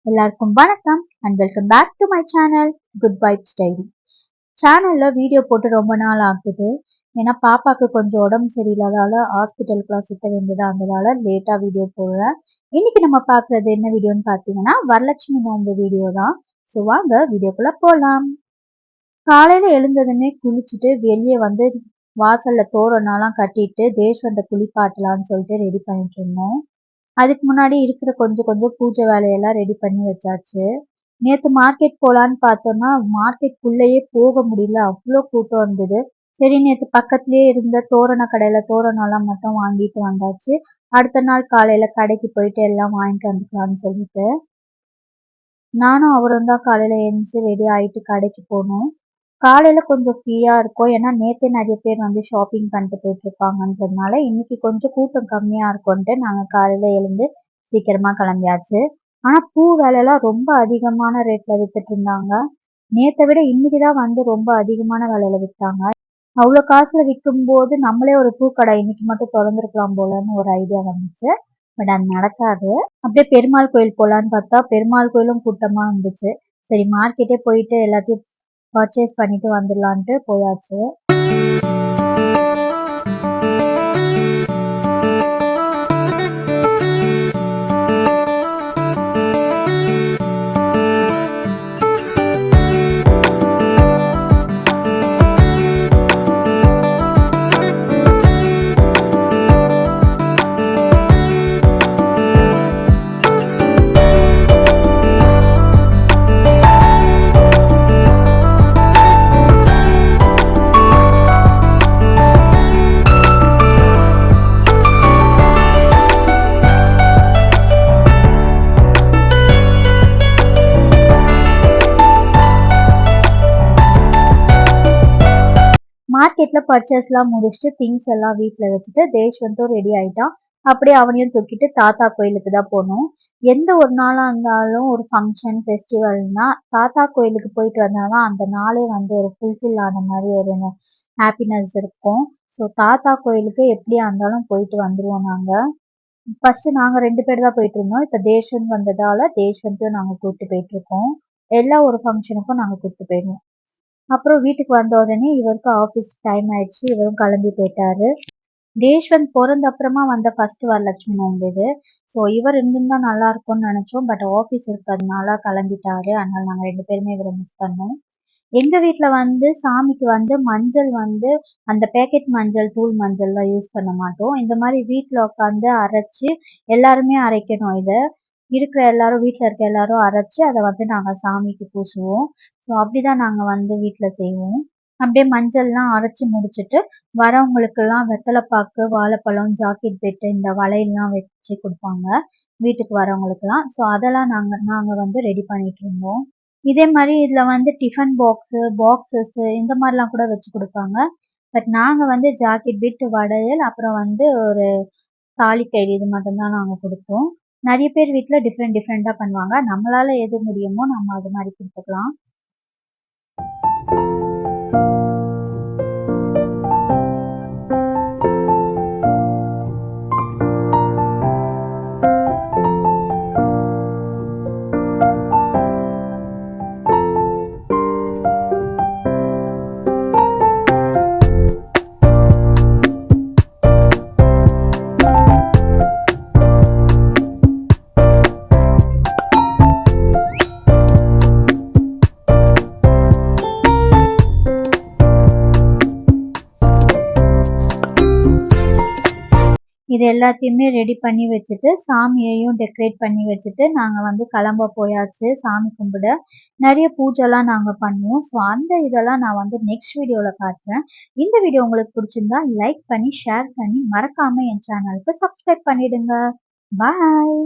எல்லாருக்கும் வணக்கம் and welcome back to my channel good vibes diary. சேனல்ல வீடியோ போட்டு ரொம்ப நாள் ஆகுது. ஏன்னா பாப்பாக்கு கொஞ்சம் உடம்பு சரியில்லாதால ஹாஸ்பிட்டலுக்குலாம் சுத்த வேண்டியதா இருந்ததால லேட்டா வீடியோ போடுறேன். இன்னைக்கு நம்ம பார்க்கறது என்ன வீடியோன்னு பார்த்தீங்கன்னா வரலட்சுமி நோன்பு வீடியோ தான். ஸோ வாங்க வீடியோக்குள்ள போகலாம். காலையில எழுந்ததுமே குளிச்சுட்டு வெளியே வந்து வாசல்ல தோரணம்லாம் கட்டிட்டு தேஷ்வந்த குளிப்பாட்டலான்னு சொல்லிட்டு ரெடி பண்ணிட்டு இருந்தோம். அதுக்கு முன்னாடி இருக்கிற கொஞ்சம் கொஞ்சம் பூஜை வேலையெல்லாம் ரெடி பண்ணி வச்சாச்சு. நேத்து மார்க்கெட் போலான்னு பார்த்தோம்னா மார்க்கெட்குள்ளேயே போக முடியல, அவ்வளோ கூட்டம் இருந்தது. சரி நேத்து பக்கத்துலயே இருந்த தோரண கடையில தோரணம்லாம் மட்டும் வாங்கிட்டு வந்தாச்சு. அடுத்த நாள் காலையில கடைக்கு போயிட்டு எல்லாம் வாங்கிட்டு வந்துக்கலாம்னு சொல்லிட்டு நானும் அவரும் தான் காலையில எழுந்துச்சு ரெடி ஆயிட்டு கடைக்கு போனோம். காலையில கொஞ்சம் ஃப்ரீயா இருக்கும். ஏன்னா நேத்தே நிறைய பேர் வந்து ஷாப்பிங் பண்ணிட்டு போயிட்டு இருப்பாங்கன்றதுனால இன்னைக்கு கொஞ்சம் கூட்டம் கம்மியா இருக்கும்ட்டு நாங்க காலையில எழுந்து சீக்கிரமா கிளம்பியாச்சு. ஆனா பூ விலையெல்லாம் ரொம்ப அதிகமான ரேட்ல வித்துட்டு இருந்தாங்க. நேத்தை விட இன்னைக்குதான் வந்து ரொம்ப அதிகமான விலையில வித்தாங்க. அவ்வளவு காசுல விற்கும் போது நம்மளே ஒரு பூக்கடை இன்னைக்கு மட்டும் திறந்துருக்கலாம் போலன்னு ஒரு ஐடியா வந்துச்சு. பட் அது நடக்காது. அப்படியே பெருமாள் கோயில் போலான்னு பார்த்தா பெருமாள் கோயிலும் கூட்டமா இருந்துச்சு. சரி மார்க்கெட்டே போயிட்டு எல்லாத்தையும் பர்ச்சேஸ் பண்ணிட்டு வந்துடலான்ட்டு போயாச்சு. மார்க்கெட்ல பர்ச்சேஸ்லாம் முடிச்சுட்டு திங்ஸ் எல்லாம் வீட்டில் வச்சுட்டு தேஷ்வந்தும் ரெடி ஆயிட்டான். அப்படியே அவனையும் தூக்கிட்டு தாத்தா கோயிலுக்கு தான் போனோம். எந்த ஒரு நாளா இருந்தாலும் ஒரு ஃபங்க்ஷன் ஃபெஸ்டிவல்னா தாத்தா கோயிலுக்கு போயிட்டு வந்தாதான் அந்த நாளே வந்து ஒரு ஃபுல்ஃபில் ஆன மாதிரி ஒரு ஹாப்பினஸ் இருக்கும். ஸோ தாத்தா கோயிலுக்கு எப்படியா இருந்தாலும் போயிட்டு வந்துருவோம் நாங்க. ஃபர்ஸ்ட் நாங்க 2 பேர் தான் போயிட்டு இருந்தோம். இப்ப தேஷ்வந்த் வந்ததால தேஷ்வந்தையும் நாங்க கூப்பிட்டு போயிட்டு இருக்கோம். எல்லா ஒரு ஃபங்க்ஷனுக்கும் நாங்க கூப்பிட்டு போயிடுவோம். அப்புறம் வீட்டுக்கு வந்த உடனே இவருக்கு ஆஃபீஸ் டைம் ஆயிடுச்சு. இவரும் கிளம்பி போயிட்டாரு. தேஷ்வந்த் பிறந்த அப்புறமா வந்த ஃபர்ஸ்ட் வரலட்சுமி நோன்பு இது. ஸோ இவர் இருந்திருந்தா நல்லா இருக்கும்னு நினைச்சோம். பட் ஆஃபீஸ் இருக்கிறதுனால கிளம்பிட்டாரு. அதனால நாங்க 2 பேருமே இவரை மிஸ் பண்ணோம். எங்க வீட்ல வந்து சாமிக்கு வந்து மஞ்சள் வந்து அந்த பேக்கெட் மஞ்சள், தூள் மஞ்சள்லாம் யூஸ் பண்ண மாட்டோம். இந்த மாதிரி வீட்ல உட்காந்து அரைச்சு எல்லாருமே அரைக்கணும் இத. இருக்கிற எல்லாரும் வீட்ல இருக்க எல்லாரும் அரைச்சு அதை வந்து நாங்க சாமிக்கு பூசுவோம். ஸோ அப்படிதான் நாங்க வந்து வீட்ல செய்வோம். அப்படியே மஞ்சள்லாம் அரைச்சு முடிச்சுட்டு வரவங்களுக்கெல்லாம் வெத்தலைப்பாக்கு, வாழைப்பழம், ஜாக்கெட் பெட்டு இந்த வளையல்லாம் வச்சு கொடுப்பாங்க வீட்டுக்கு வரவங்களுக்கெல்லாம். ஸோ அதெல்லாம் நாங்க நாங்க வந்து ரெடி பண்ணிட்டு இருந்தோம். இதே மாதிரி இதுல வந்து டிஃபன் பாக்ஸு, பாக்ஸஸ் இந்த மாதிரிலாம் கூட வச்சு கொடுப்பாங்க. பட் நாங்க வந்து ஜாக்கெட் பிட், வளையல் அப்புறம் வந்து ஒரு தாலிக்கயிறு இது மட்டும்தான் நாங்க கொடுப்போம். நிறைய பேர் வீட்ல டிஃப்ரெண்ட் டிஃப்ரெண்டா பண்ணுவாங்க. நம்மளால எது முடியுமோ நம்ம அது மாதிரி கொடுத்துக்கலாம். இது எல்லாத்தையுமே ரெடி பண்ணி வச்சுட்டு சாமியையும் டெக்கரேட் பண்ணி வச்சுட்டு நாங்க வந்து கிளம்ப போயாச்சு சாமி கும்பிட. நிறைய பூஜைலாம் நாங்க பண்ணுவோம். ஸோ அந்த இதெல்லாம் நான் வந்து நெக்ஸ்ட் வீடியோல காட்டுறேன். இந்த வீடியோ உங்களுக்கு பிடிச்சிருந்தா லைக் பண்ணி ஷேர் பண்ணி மறக்காம என் சேனலுக்கு சப்ஸ்கிரைப் பண்ணிடுங்க. பாய்.